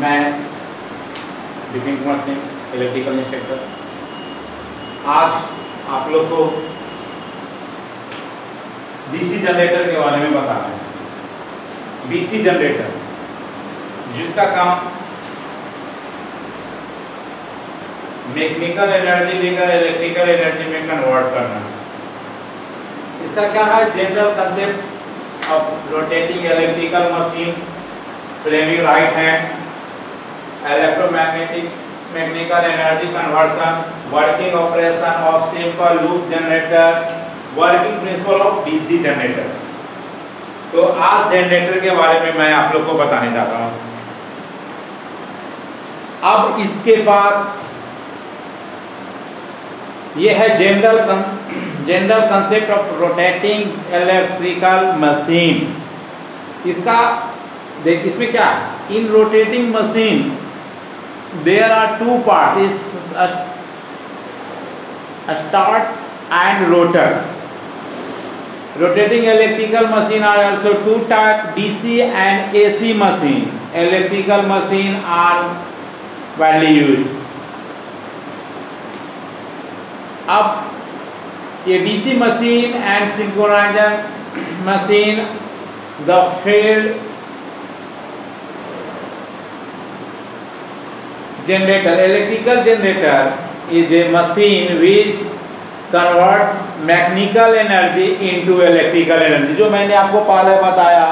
मैं Vipin Kumar Singh, electrical instructor. आज आप लोग को डीसी जनरेटर के बारे में बताना है। डीसी जनरेटर जिसका काम मैकेनिकल एनर्जी लेकर इलेक्ट्रिकल एनर्जी में कन्वर्ट करना है। इसका क्या है? General concept of rotating electrical machine, Fleming right hand, electromagnetic mechanical energy conversion, working operation of simple loop generator, working principle of DC generator. तो आज जनरेटर के बारे में मैं आप लोग को बताने जा रहा हूँ। अब इसके बाद ये है general concept of rotating electrical machine. इसका देख, इसमें क्या है? In rotating machine there are two parts, a start and rotor. Rotating electrical machine are also two type, DC and AC machine. Electrical machine are widely used. अब ये DC machine and synchronizer machine, the field generator, electrical generator is a machine which convert mechanical energy into electrical energy। जो मैंने आपको पहले बताया,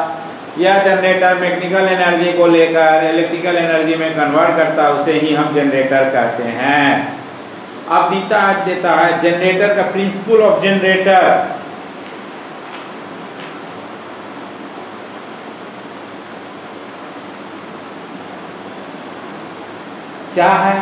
यह generator mechanical energy को लेकर इलेक्ट्रिकल एनर्जी में कन्वर्ट करता है, उसे ही हम जनरेटर कहते हैं। अब देता है जनरेटर का प्रिंसिपल ऑफ जनरेटर। क्या है?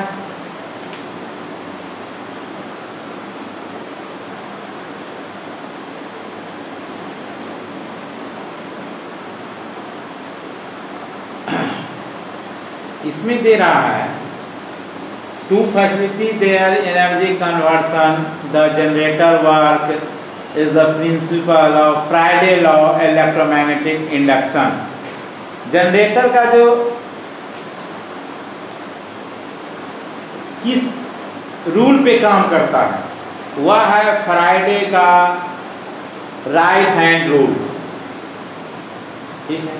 इसमें दे रहा है to facility their energy conversion, the generator work is the principle of Faraday law electromagnetic induction. Generator का जो किस रूल पे काम करता है वह है फ्राइडे का राइट हैंड रूल। ठीक है,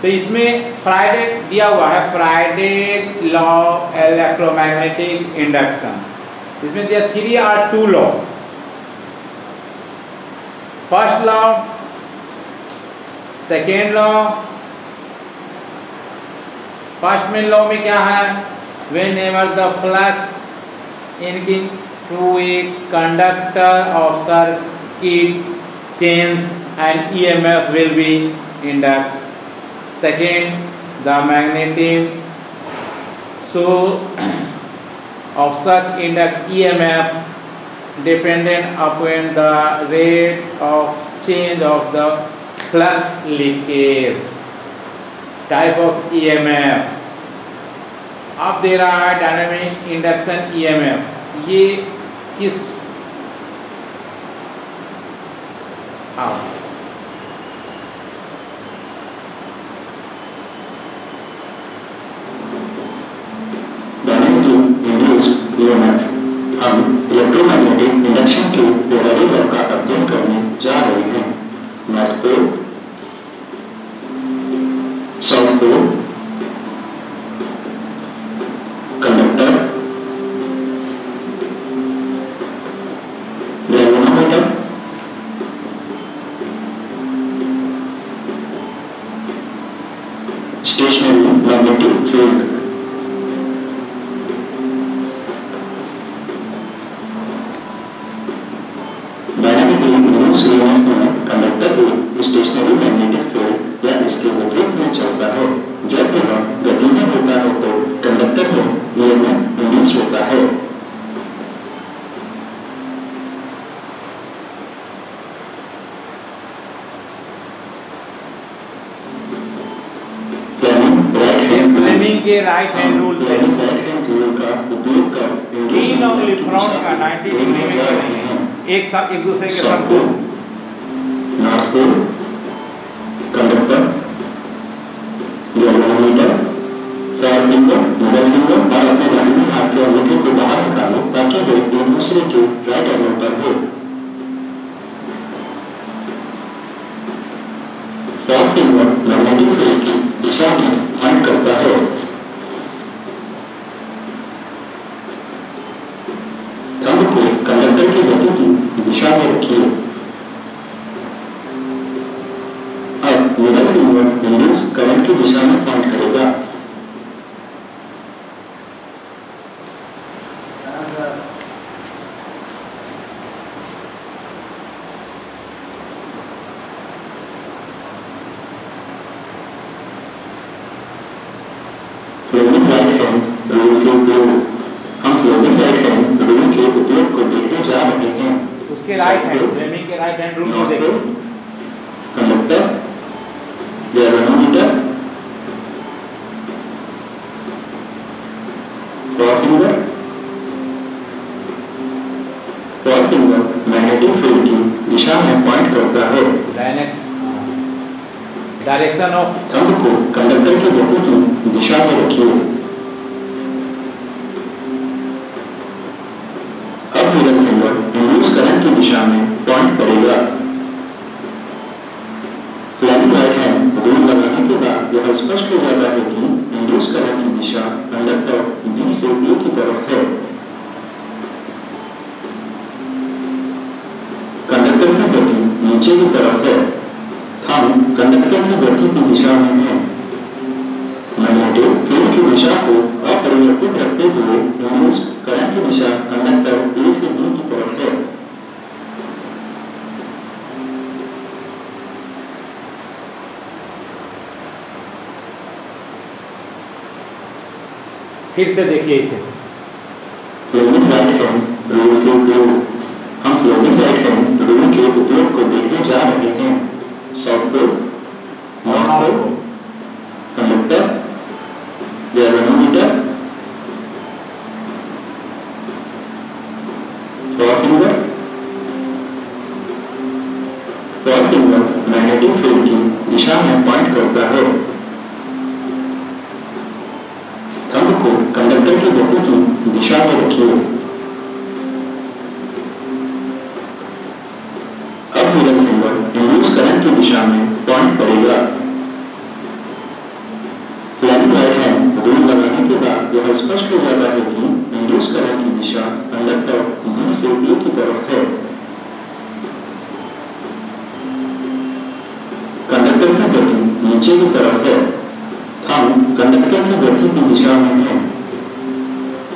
तो इसमें फ्राइडे दिया हुआ है, फ्राइडे लॉ इलेक्ट्रोमैग्नेटिक इंडक्शन। इसमें दिया 3 और 2 law. First law, second law. First में लॉ में क्या है? Whenever the flux into a conductor of circuit change and EMF will be induced. Second, the magnetism so of such induct EMF dependent upon the rate of change of the flux linkage type of EMF। अब दे रहा है dynamic induction EMF. ये किस हम electromagnetic induction के व्यवहारिक law का अध्ययन करने जा रहे हैं। North pole, south pole, conductor, galvanometer, stationary magnetic field. Conductor एक स्टेशनरी मैग्नेटिक फील्ड या इसके विपरीत में चलता है। जब यह गति में होता है तो कंडक्टर में ईएमएफ इंड्यूस होता है। फ्लेमिंग के राइट हैंड रूल से इन और लिफ्रॉन का 90 डिग्री में एक दूसरे के साथ नॉर्थ पोल, कंडक्टर, गैल्वेनोमीटर, दूसरे के राइट एंगल पर हो। फोरफिंगर मैग्नेटिक फील्ड की दिशा में पॉइंट करता है। थंब को कंडक्टर की गति की दिशा में रखिए। अब मिडल फिंगर इंड्यूस करंट की दिशा में पॉइंट करेगा। फ्लोटिंग राइट हैंड रूल के उपयोग, हम फ्लोटिंग राइट हैंड रूल के उपयोग को देखने जा रहे हैं। उसके राइट हैंड फ्लेमिंग के राइट हैंड रूल को देखिए। कंडक्टर या मैग्नेटोमीटर, फोरफिंगर मैग्नेटिक फील्ड की दिशा में पॉइंट करता है। डायरेक्शन ऑफ थंब को कंडक्टर की गति की दिशा में रखिए। अब मिडल फिंगर इंड्यूस करंट की दिशा में पॉइंट करेगा। फ्लेमिंग राइट हैंड रूल लगाने के बाद यह स्पष्ट हो जाता है कि इंड्यूस करंट की दिशा कंडक्टर बी से ए की तरफ है। कंडक्टर की गति नीचे की तरफ है। थंब कंडक्टर की गति की दिशा में है। मैग्नेटिक फील्ड की दिशा को अपरिवर्तित रखते हुए इंड्यूस करंट की दिशा कंडक्टर ए से बी की तरफ है। फिर से देखिए इसे। फ्लोटिंग राइट हैंड रूल के उपयोग, हम फ्लोटिंग राइट हैंड रूल के उपयोग को देखने जा रहे हैं। South pole, north pole, conductor या मैग्नेटोमीटर, फोरफिंगर मैग्नेटिक फील्ड की दिशा में पॉइंट करता है। थंब को कंडक्टर की गति की दिशा में रखिए। अब मिडल फिंगर इंड्यूस करंट की दिशा में पॉइंट करेगा। फ्लेमिंग राइट हैंड रूल लगाने के बाद यह स्पष्ट हो जाता है कि इंड्यूस करंट की दिशा कंडक्टर बी से ए की तरफ है। कंडक्टर की गति नीचे की तरफ है। थंब कंडक्टर की गति की दिशा में है।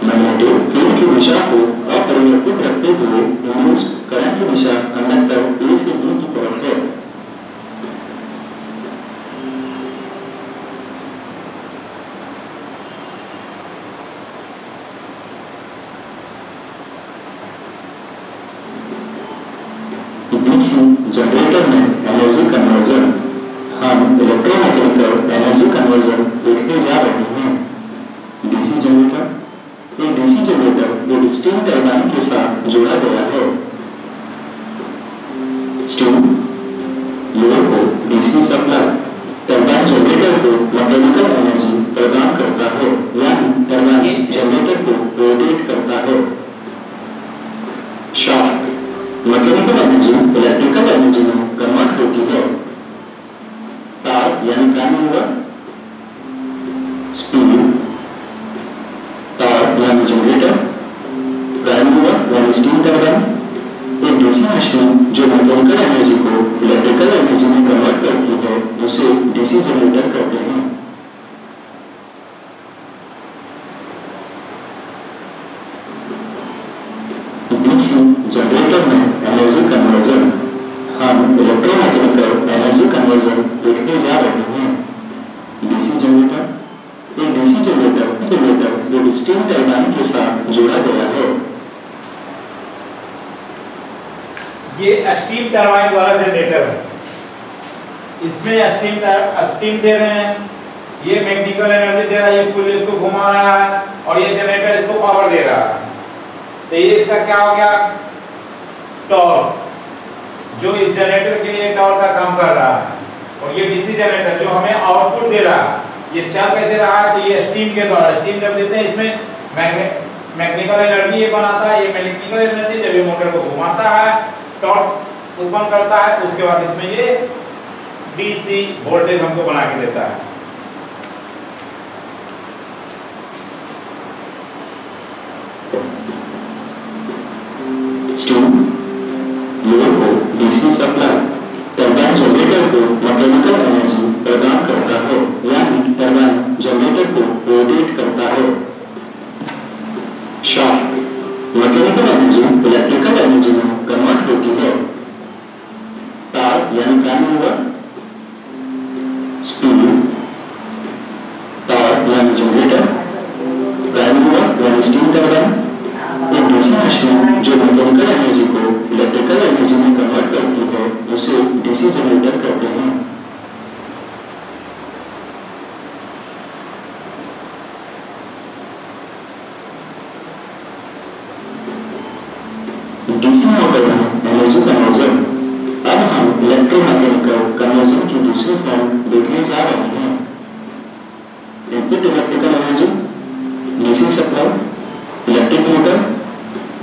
मैग्नेटिक फील्ड की दिशा को अपरिवर्तित रखते हुए इंड्यूस करंट की दिशा कंडक्टर ए से बी की तरफ है। डीसी जनरेटर में एनर्जी कन्वर्जन, हम इलेक्ट्रोमैकेनिकल एनर्जी कन्वर्जन देखने जा रहे हैं। डीसी जनरेटर, एक डीसी जनरेटर एक स्टीम टरबाइन के साथ जोड़ा गया है। स्टीम लोड को डीसी सप्लाई टरबाइन जनरेटर को मैकेनिकल एनर्जी प्रदान करता है, यानी टरबाइन जनरेटर को रोटेट करता है। Shaft mechanical energy electrical energy में कन्वर्ट होती है। तार यानी प्राइम मूवर, स्पीड तार यानी जनरेटर, प्राइम मूवर यानी स्टीम टरबाइन। एक डीसी मशीन जो मैकेनिकल एनर्जी को इलेक्ट्रिकल एनर्जी में कन्वर्ट करती है उसे डीसी जनरेटर कहते हैं। डीसी जनरेटर में एनर्जी कन्वर्जन, हम इलेक्ट्रोमैकेनिकल एनर्जी कन्वर्जन देखने जा रहे हैं। डीसी जनरेटर, एक डीसी जनरेटर एक स्टीम टरबाइन के साथ जोड़ा गया है। ये स्टीम टरबाइन वाला जनरेटर है। इसमें स्टीम दे रहे हैं, ये मैकेनिकल एनर्जी दे रहा है, ये पुल इसको घुमा रहा है और ये जनरेटर इसको पावर दे रहा है। तो ये इसका क्या हो गया, टॉर्क, जो इस जनरेटर के लिए टॉर्क का काम कर रहा है। और ये डीसी जनरेटर जो हमें आउटपुट दे रहा है, ये चल कैसे रहा है कि ये स्टीम के द्वारा, स्टीम जब देते हैं इसमें मैकेनिकल एनर्जी ये बनाता है, ये मैकेनिकल एनर्जी ये मोटर को घुमाता है, टॉर्क उत्पन्न करता है, उसके बाद इसमें ये डीसी वोल्टेज हमको बना के देता है। लोड को डीसी सप्लाई टरबाइन जनरेटर को मैकेनिकल एनर्जी प्रदान करता है, यानी टरबाइन जनरेटर को रोटेट करता है। Shaft mechanical energy electrical energy में कन्वर्ट होती है। तार यानी प्राइम मूवर, स्पीड तार यानी जनरेटर, प्राइम मूवर यानी स्टीम टरबाइन। एक डीसी मशीन जो मैकेनिकल एनर्जी को इलेक्ट्रिकल एनर्जी में कन्वर्ट करती है उसे डीसी जनरेटर कहते हैं। डीसी मोटर में एनर्जी कन्वर्जन। अब हम इलेक्ट्रोमैकेनिकल कन्वर्जन की दूसरी फॉर्म देखने जा रहे हैं। Input electrical energy, DC supply, electric motor,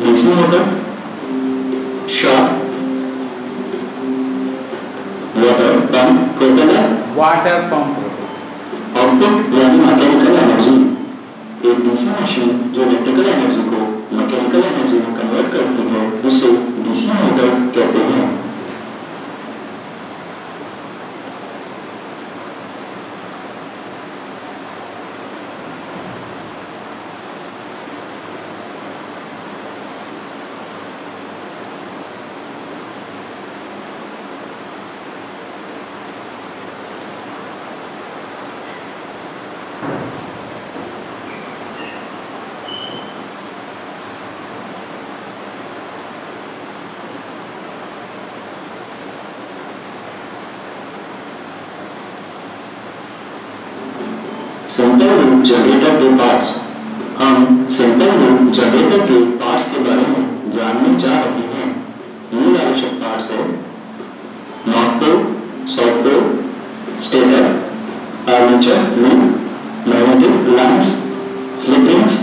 DC motor, shaft, water pump propeller, water pump. Output यानी मैकेनिकल एनर्जी। एक डीसी मशीन जो इलेक्ट्रिकल एनर्जी को मैकेनिकल एनर्जी में कन्वर्ट करती है उसे डीसी मोटर कहते हैं। सिंपल लूप जनरेटर के पार्ट्स। हम सिंपल लूप जनरेटर के पार्ट्स के बारे में जानने जा रहे हैं। मूल आवश्यक पार्ट्स है north pole, south pole, stator, armature loop, magnetic lines, slip rings,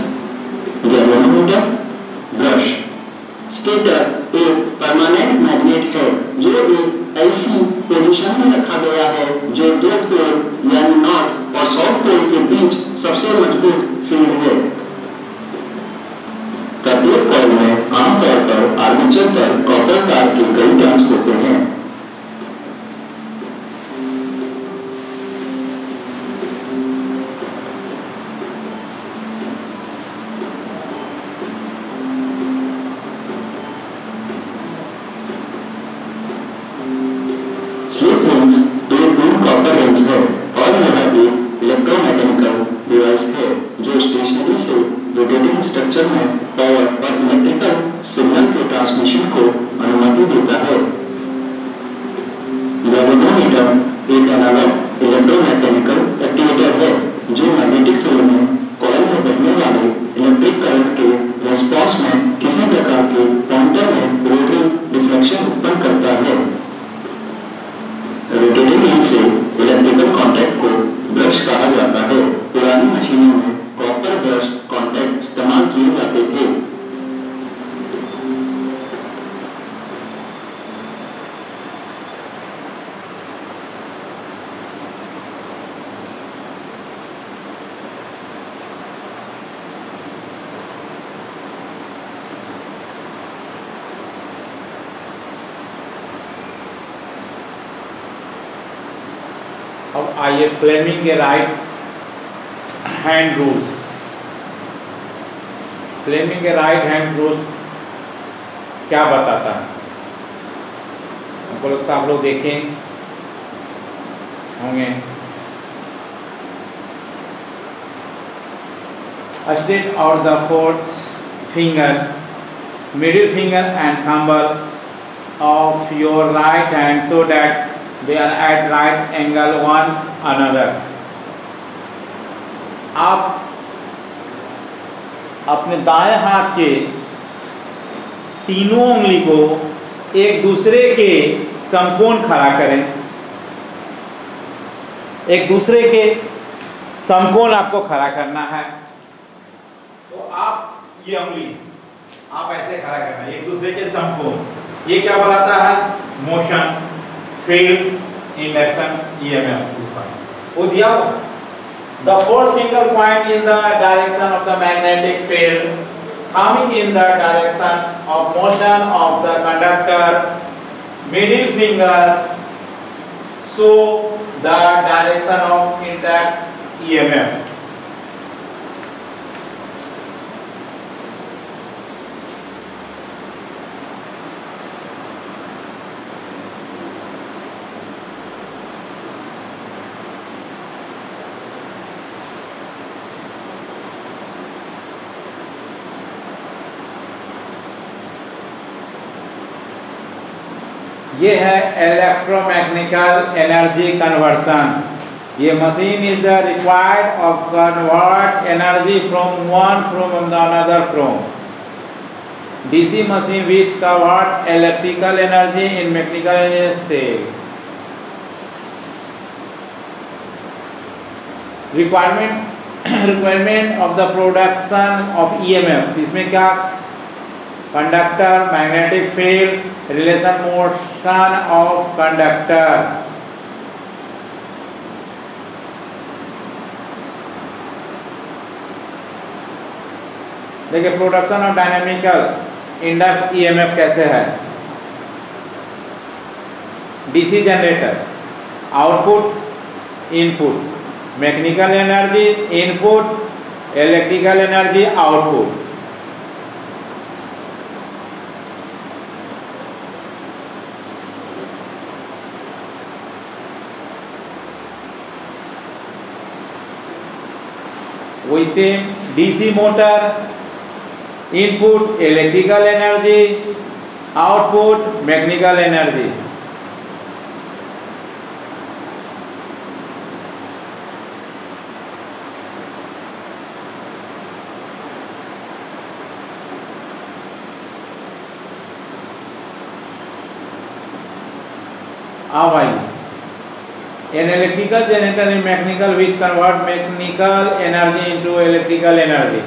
galvanometer, brush. Stator एक परमानेंट मैग्नेट है जो एक ऐसी पोजीशन में रखा गया है जो दो पोल यानी नॉर्थ और साउथ पोल के बीच सबसे मजबूत फील्ड है। प्रत्येक कॉइल में आमतौर पर आर्मेचर पर कॉपर तार के कई टर्न्स होते हैं। स्लिप रिंग्स एक कॉपर रिंग्स है और यह एक इलेक्ट्रोमैकेनिकल डिवाइस है जो स्टेशनरी से रोटेटिंग स्ट्रक्चर में पावर और इलेक्ट्रिकल सिग्नल के ट्रांसमिशन को अनुमति देता है। गैल्वेनोमीटर एक एनालॉग इलेक्ट्रोमैकेनिकल एक्टिवेटर है जो मैग्नेटिक फील्ड में कॉइल में बहने वाले इलेक्ट्रिक करंट के रिस्पांस में किसी प्रकार के पॉइंटर में रोटरी डिफ्लेक्शन उत्पन्न करता है। रोटेटिंग रिंग से इलेक्ट्रिकल कॉन्टैक्ट को ब्रश कहा जाता है। पुरानी मशीनों में कॉपर ब्रश कॉन्टैक्ट इस्तेमाल किए जाते थे। अब आइए फ्लेमिंग के राइट हैंड रूल्स। फ्लेमिंग के राइट हैंड रूल्स क्या बताता है? हमको लगता है आप लोग देखें होंगे। State out the fourth finger, middle finger and thumb of your right hand so that they are at right angle one another. आप अपने दाएं हाथ के तीनों उंगली को एक दूसरे के समकोण खड़ा करें। एक दूसरे के समकोण आपको खड़ा करना है। तो आप ये उंगली आप ऐसे खड़ा करना एक दूसरे के समकोण। ये क्या बताता है? Motion, field, induction, EMF. वो दिया हो the fourth finger point in the direction of the magnetic field, thumbing in the direction of motion of the conductor, middle finger show the direction of intact EMF. ये है electromechanical energy conversion. ये machine is the required of convert energy from one from the another from DC machine which convert electrical energy in mechanical energy से requirement of the production of EMF. इसमें क्या? Conductor, magnetic field, relation motion of conductor. देखिए production of dynamical induct EMF कैसे है? DC generator, output input, mechanical energy input, electrical energy output. वैसे DC motor input electrical energy, output mechanical energy. अब आइए an electrical generator is mechanical which convert mechanical energy into electrical energy.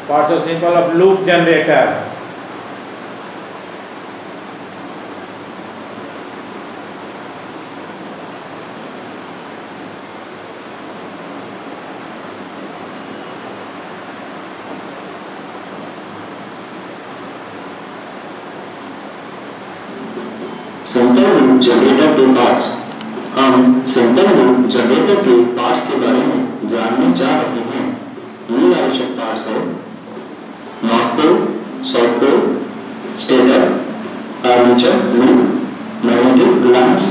Parts of simple of loop generator. Simple loop generator के parts. हम simple loop generator के parts के बारे में जानने जा रहे हैं। ये आवश्यक पार्ट्स है north pole, south pole, stator, armature loop, magnetic lines,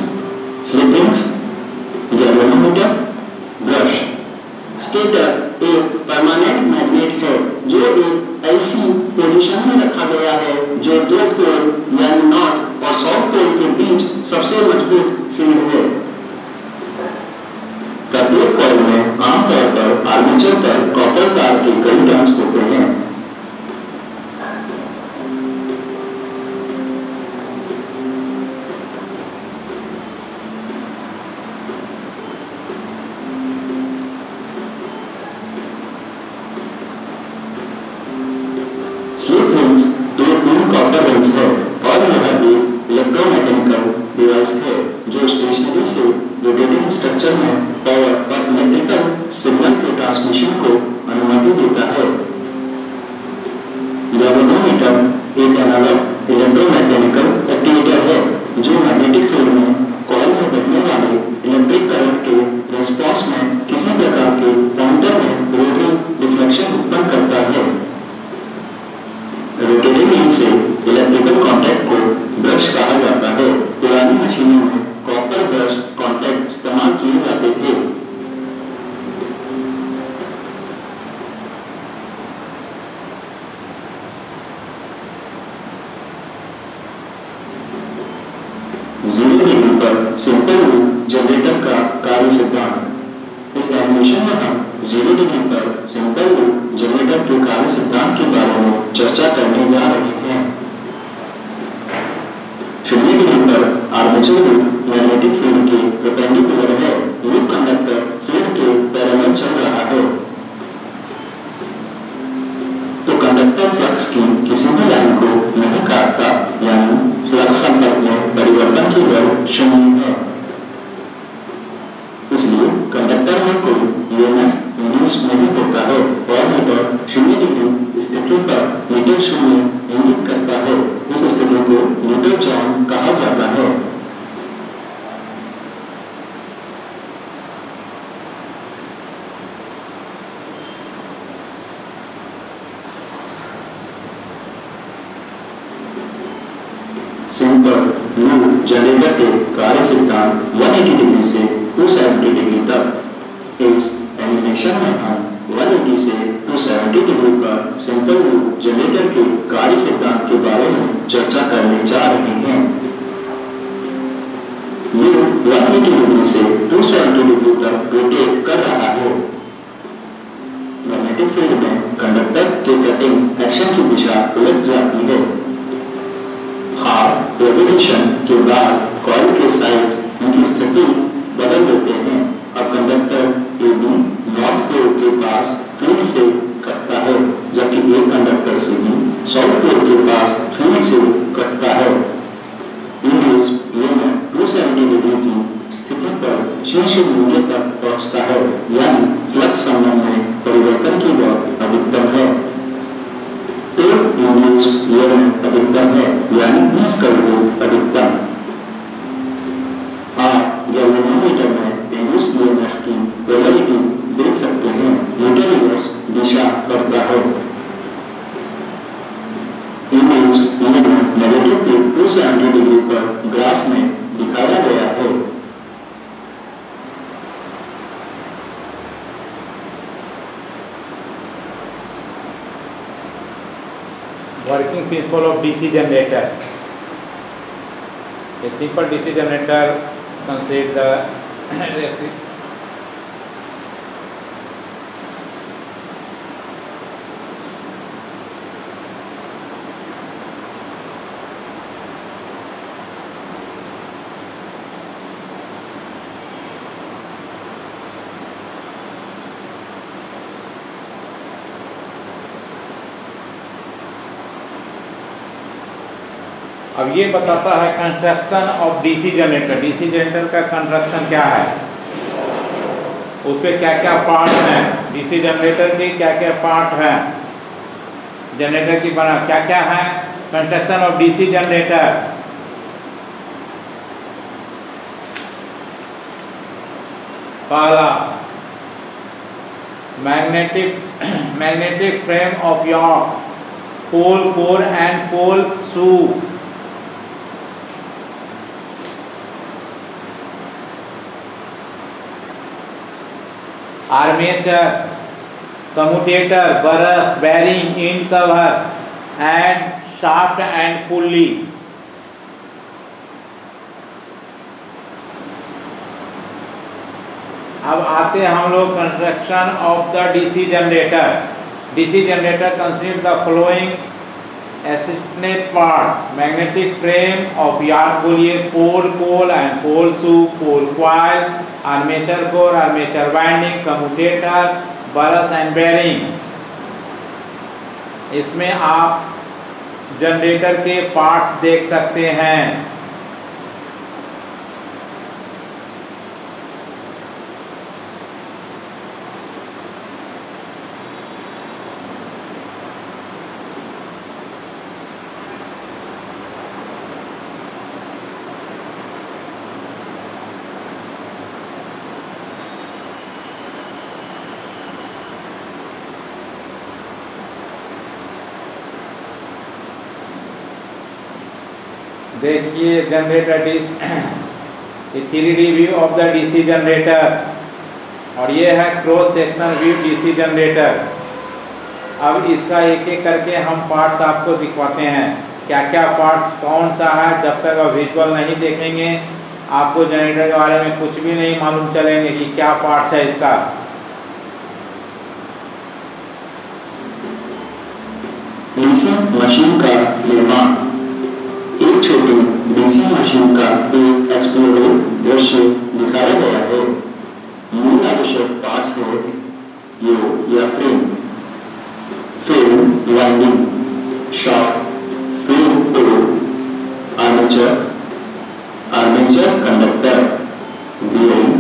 slip rings, galvanometer, brush. Stator एक परमानेंट मैग्नेट है जो एक ऐसी पोजीशन में रखा गया है जो दो पोल यानी नॉर्थ और साउथ पोल के बीच सबसे मजबूत फील्ड है। प्रत्येक कॉइल में आमतौर पर आर्मेचर पर कॉपर तार के कई टर्न्स होते हैं। स्लिप रिंग्स दो कॉपर रिंग्स है और यह एक इलेक्ट्रोमैकेनिकल डिवाइस है जो स्टेशनरी से रोटेटिंग स्ट्रक्चर में पावर और इलेक्ट्रिकल सिग्नल के ट्रांसमिशन को अनुमति देता है। गैल्वेनोमीटर एक एनालॉग इलेक्ट्रोमैकेनिकल एक्टिवेटर है जो मैग्नेटिक फील्ड में कॉइल में बहने वाले इलेक्ट्रिक करंट के रिस्पांस में किसी प्रकार के पॉइंटर में रोटरी डिफ्लेक्शन उत्पन्न करता है। रोटेटिंग रिंग से इलेक्ट्रिकल कांटेक्ट को ब्रश कहा जाता है। पुरानी मशीनों में कॉपर ब्रश कांटेक्ट इस्तेमाल किए जाते थे। जीरो डिग्री पर सिंपल लूप जनरेटर का कार्य सिद्धांत। इस एनिमेशन में हम जीरो डिग्री पर सिंपल लूप जनरेटर के कार्य सिद्धांत के बारे में चर्चा करने जा रहे हैं। शून्य डिग्री पर आर्मेचर लूप मैग्नेटिक फील्ड के परपेंडिकुलर है। लूप कंडक्टर फील्ड के पैरेलल चल रहा है। कंडक्टर फ्लक्स की किसी भी लाइन को नहीं काटता, यानी फ्लक्स संपर्क में परिवर्तन की दर शून्य है। इसलिए कंडक्टर में कोई ईएमएफ इंड्यूस नहीं होता है और मीटर 0 डिग्री स्थिति पर मीटर शून्य इंगित करता है। इस स्थिति को मीटर जॉन कहा जाता है। सिंपल लूप जनरेटर के कार्य सिद्धांत 180 डिग्री से 270 डिग्री तक। इस एनिमेशन में हम 180 से 270 डिग्री पर सिंपल लूप जनरेटर के कार्य सिद्धांत के बारे में चर्चा करने जा रहे हैं। लूप 180 डिग्री से 270 डिग्री तक रोटेट कर रहा है। मैग्नेटिक फील्ड में कंडक्टर के कटिंग एक्शन की दिशा उलट जाती है। हाफ रेवोल्यूशन के बाद कॉइल के साइड्स उनकी स्थिति बदल देते हैं। अब कंडक्टर AB नॉर्थ पोल के पास फील्ड से कटता है, जबकि एक कंडक्टर से भी साउथ पोल के पास फील्ड से कटता है। इंड्यूस ईएमएफ 270 डिग्री की स्थिति पर शीर्ष मूल्य तक पहुंचता है, यानी फ्लक्स संबंध में परिवर्तन की दर अधिकतम है। तो इंड्यूस ईएमएफ अधिकतम है, यानी 20 का विभव अधिकतम। आप गैल्वेनोमीटर में इंड्यूस ईएमएफ की पोलैरिटी देख सकते हैं। मीटर रिवर्स दिशा करता है। इंड्यूस ईएमएफ नेगेटिव के 270 डिग्री पर ग्राफ में दिखाया गया है। Working principle of DC generator. A simple DC generator consists the अब ये बताता है construction of DC generator. DC generator का कंस्ट्रक्शन क्या है, उसके क्या क्या पार्ट हैं, डीसी जनरेटर के क्या क्या पार्ट हैं, जनरेटर की बना क्या क्या है। Construction of DC generator. पहला, magnetic frame of yoke, pole core and pole shoe. Armature, commutator, brushes, bearing, end cover and shaft and pulley. अब आते हैं हम लोग construction of the DC generator. DC generator consist the following assistant part: magnetic frame of yoke बोलिए, pole core and pole shoe, pole coil, armature core, armature winding, commutator, brushes and bearing. इसमें आप generator के parts देख सकते हैं। देखिए generator 3D view of the DC generator, और ये है cross section view DC generator. अब इसका एक एक करके हम पार्ट्स आपको दिखवाते हैं, क्या क्या पार्ट्स कौन सा है। जब तक आप विजुअल नहीं देखेंगे आपको जनरेटर के बारे में कुछ भी नहीं मालूम चलेंगे कि क्या पार्ट्स है इसका। मशीन का निर्माण। एक छोटी डीसी मशीन का एक एक्सप्लोरेड दृश्य दिखाया गया है। मूल आवश्यक पार्ट्स है यो या फ्रेम, फिर winding, shaft, field core, armature, armature conductor, bearing,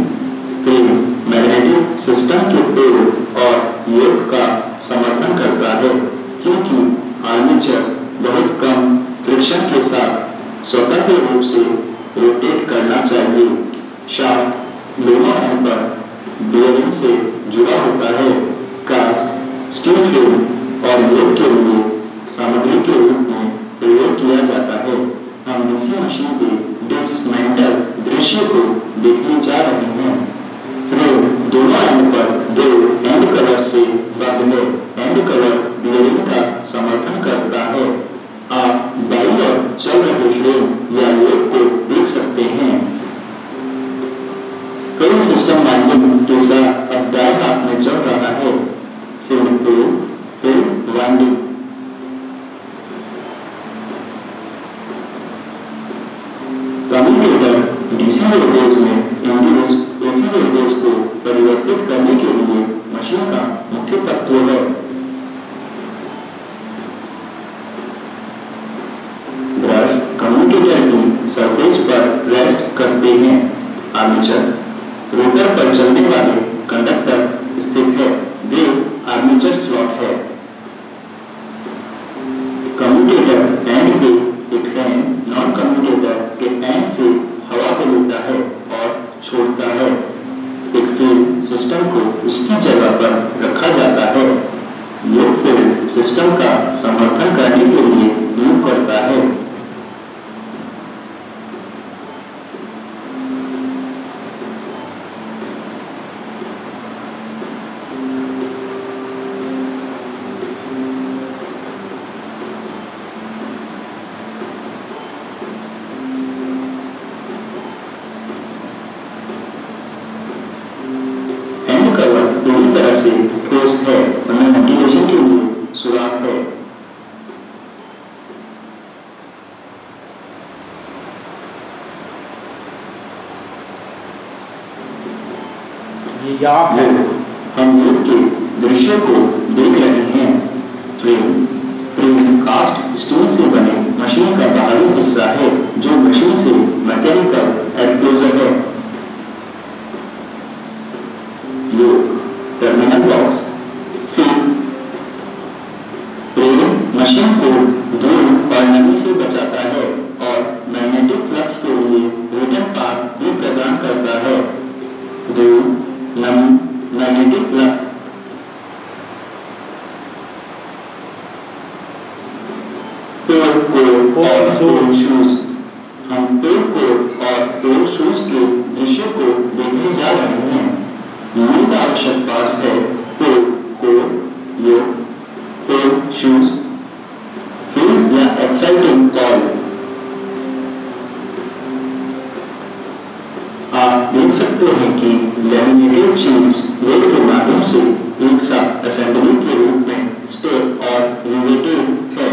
frame magnetic system के पोल और योक का समर्थन करता है, क्योंकि आर्मेचर बहुत कम फ्रिक्शन के साथ स्वतंत्र रूप से रोटेट करना चाहिए। शाफ्ट दोनों एंड पर बियरिंग से जुड़ा होता है। कास्ट स्टील फ्रेम और योक के लिए सामग्री के रूप में प्रयोग किया जाता है। हम डीसी मशीन के डिसमेंटल दृश्य को देखने जा रहे हैं। फ्रेम दोनों एंड पर दो एंड कलर से बंधे एंड कलर बियरिंग का समर्थन करता है। आप बाईं ओर चल रहे फ्रेम या योक को देख सकते हैं। फ्रेम सिस्टम वाइंडिंग के साथ अब दाएं हाथ में चल रहा है। Frame winding commutator DC voltage में इंड्यूस एसी वोल्टेज को परिवर्तित करने के लिए मशीन का मुख्य तत्व है। ब्रश कम्यूटेटर की सरफेस पर रेस्ट करते हैं। आर्मेचर रोटर पर चलने वाले कंडक्टर स्थित है, वे आर्मेचर स्लॉट है। कम्यूटेटर एंड के एक फैन नॉन कम्यूटेटर के एंड से हवा को लेता है और छोड़ता है। एक फील्ड सिस्टम को उसकी जगह पर रखा जाता है। यह फील्ड सिस्टम का समर्थन करने के लिए उपयोग करता है। पूरी तरह से ठोस है, उन्हें वेंटिलेशन के लिए सुराख है। ये याक है। हम योग के दृश्य को देख रहे हैं। फ्रेम कास्ट स्टील से बने मशीन का बाहरी हिस्सा है, जो मशीन से मैकेनिकल एनक्लोजर है। टर्मिनल बॉक्स फ्रेम मशीन को धूल और नमी से बचाता है और मैग्नेटिक फ्लक्स के लिए रिटर्न पाथ भी प्रदान करता है। धूल, नमी, मैग्नेटिक फ्लक्स शूज। हम पेड़ कोड और पेड़ शूज के दृश्य को देखने जा रहे हैं। मूल आवश्यक पार्ट्स है शूज, फील्ड या एक्साइटिंग कॉइल। आप देख सकते हैं कि लैमिनेटेड शीट्स रेल के माध्यम से एक साथ असेंबली के रूप में स्टेप और रिवेटेड है।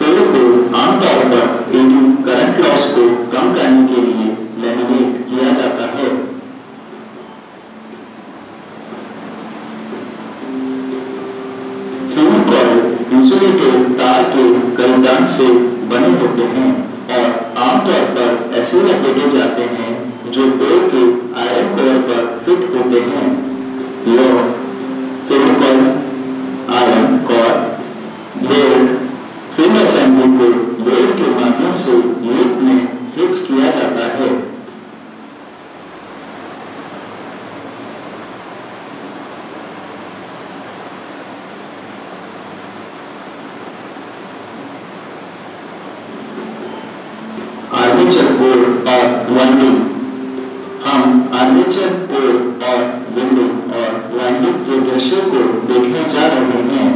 पेड़ को आमतौर पर एडी करंट लॉस को कम करने के लिए लैमिनेट किया जाता है। इंसुलेटेड तार के करीदान से बने होते हैं और आमतौर पर ऐसे लपेटे जाते हैं जो पेड़ के आयरन कोर पर फिट होते हैं। लोह, Fevicol, iron core, blade, film assembly को ब्लेड के माध्यम से यूनिट में फिक्स किया जाता है। आर्मेचर कोर और वाइंडिंग। हम आर्मेचर कोर और विंडिंग और वाइंडिंग के दृश्य को देखने जा रहे हैं।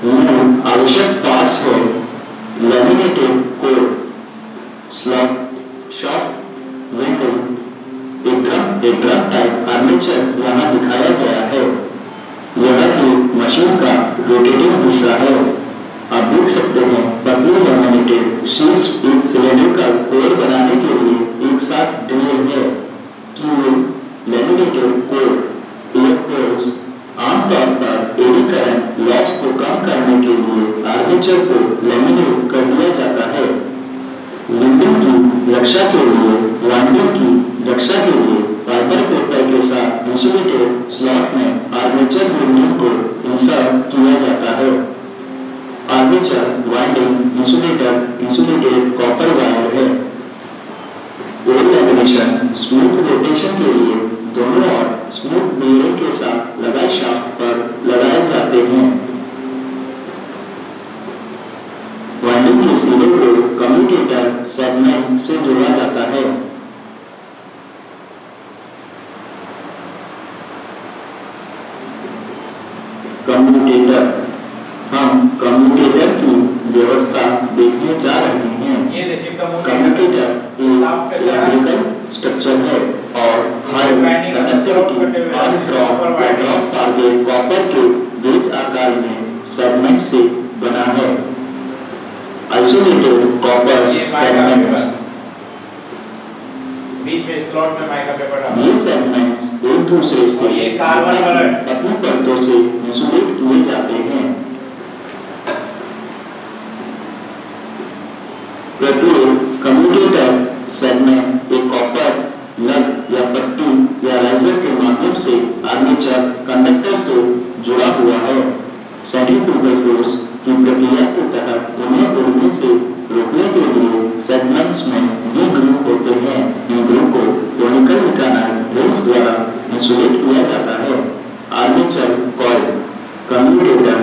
मूल आवश्यक पार्ट्स है laminated core, slot, shaft, winding. एक ड्रम टाइप आर्मेचर यहाँ दिखाया गया है। यह एक मशीन का रोटेटिंग हिस्सा है। आप देख सकते हैं पतली लैमिनेटेड शीट्स एक सिलेंडरिकल कोर बनाने के लिए एक साथ ड्रिल है। लैमिनेटेड कोर इलेक्ट्रोड्स आमतौर पर एडी करंट लॉस को आर्मेचर को लैमिनेट कर दिया जाता है। लिंडिंग की रक्षा के लिए वाइंडिंग की रक्षा के लिए फाइबर पेपर के साथ इंसुलेटेड स्लॉट में आर्मेचर लिंडिंग को इंसर्ट किया जाता है। Armature winding insulated copper wire है। ओल लैमिनेशन स्मूथ रोटेशन के लिए दोनों ओर स्मूथ बेयरिंग के साथ लगाए शाफ्ट पर लगाए जाते हैं। वाइंडिंग के सिरे को कम्यूटेटर सेगमेंट से जोड़ा जाता है। कम्यूटेटर, हम कम्यूटेटर की व्यवस्था देखने जा रहे हैं। ये देखिए कम्यूटेटर एक स्ट्रक्चर है और कॉपर के बीच आकार में सेगमेंट से बना है। आइसोलेटेड कॉपर सेगमेंट्स, बीच में स्लॉट में माइका पेपर डाला। ये सेगमेंट्स एक दूसरे से ये कार्बन कलर अपनी परतों से इंसुलेट किए जाते हैं। प्रत्येक कम्यूटेटर सेगमेंट एक कॉपर नट या पट्टी या राइजर के माध्यम से आर्मेचर कंडक्टर से जुड़ा हुआ है। सेंट्रीफ्यूगल फोर्स की प्रक्रिया के तहत उन्हें उड़ने से रोकने के लिए सेगमेंट्स में डी ग्रूव होते हैं। इन ग्रूव को कोनिकल मेकेनाइज्ड रिंग्स द्वारा इंसुलेट किया जाता है। आर्मेचर कॉइल कम्यूटेटर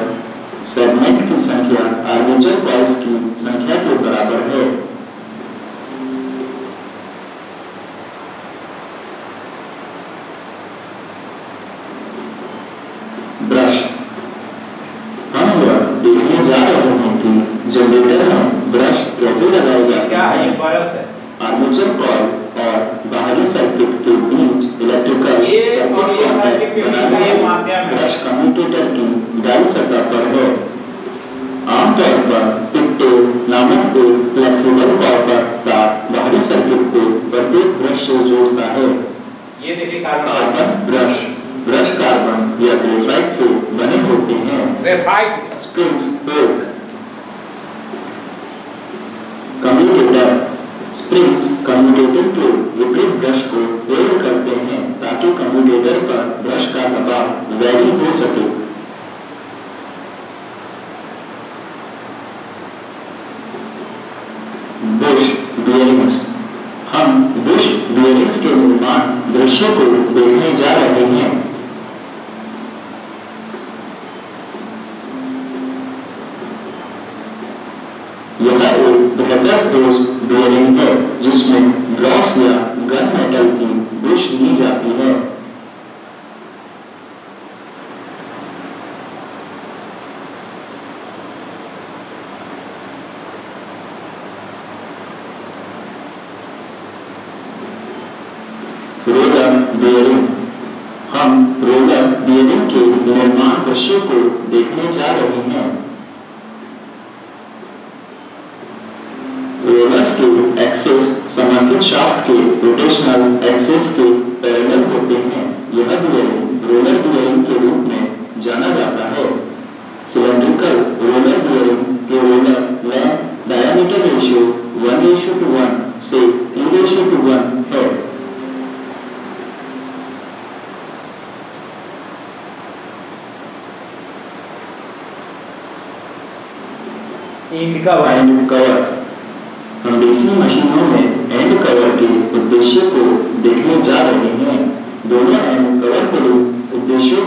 सेगमेंट की संख्या आर्मेचर कॉइल्स की संख्या के बराबर है। ब्रश, हम यह देखने जा रहे हैं कि जनरेटर में ब्रश कैसे लगाया जाता है। क्या है? ये ब्रश है। आर्मेचर कॉइल और बाहरी सर्किट के बीच इलेक्ट्रिकल सर्किट के बीच का ये माध्यम है। ब्रश कम्यूटेटर की दाईं सतह पर है। आमतौर पर पिकटोल नामक एक फ्लेक्सिबल कॉपर तार बाहरी सर्किट को प्रत्येक ब्रश से जोड़ता है। ये देखिए कार्बन ब्रश कार्बन या ग्रेफाइट से बने होते हैं। ग्रेफाइट स्प्रिंग्स ओक कम्यूटेटर स्प्रिंग्स कम्यूटेटर के विपरीत ब्रश को होल्ड करते हैं ताकि कम्यूटेटर पर ब्रश का दबाव वैरी हो सके। बुश बियरिंग्स, हम बुश बियरिंग्स के निर्माण दृश्य को देखने जा रहे हैं। यह एक बेहतर ठोस बियरिंग है जिसमें ग्लॉस या गन मेटल की बुश ली जाती है। रोलर बियरिंग, हम रोलर बियरिंग के निर्माण दृश्य को देखने जा रहे हैं। रोलर्स के एक्सेस समर्थित शाफ्ट के रोटेशनल एक्सेस के पैरेलल होते हैं। यह बियरिंग रोलर बियरिंग के रूप में जाना जाता है। सिलेंड्रिकल रोलर बियरिंग के रोलर लेंथ डायमीटर रेशियो 1:1 से 3:1 है। एंड कवर, हम डीसी मशीनों में एंड कवर के उद्देश्य को देखने जा रहे हैं। दोनों एंड कवर के उद्देश्यों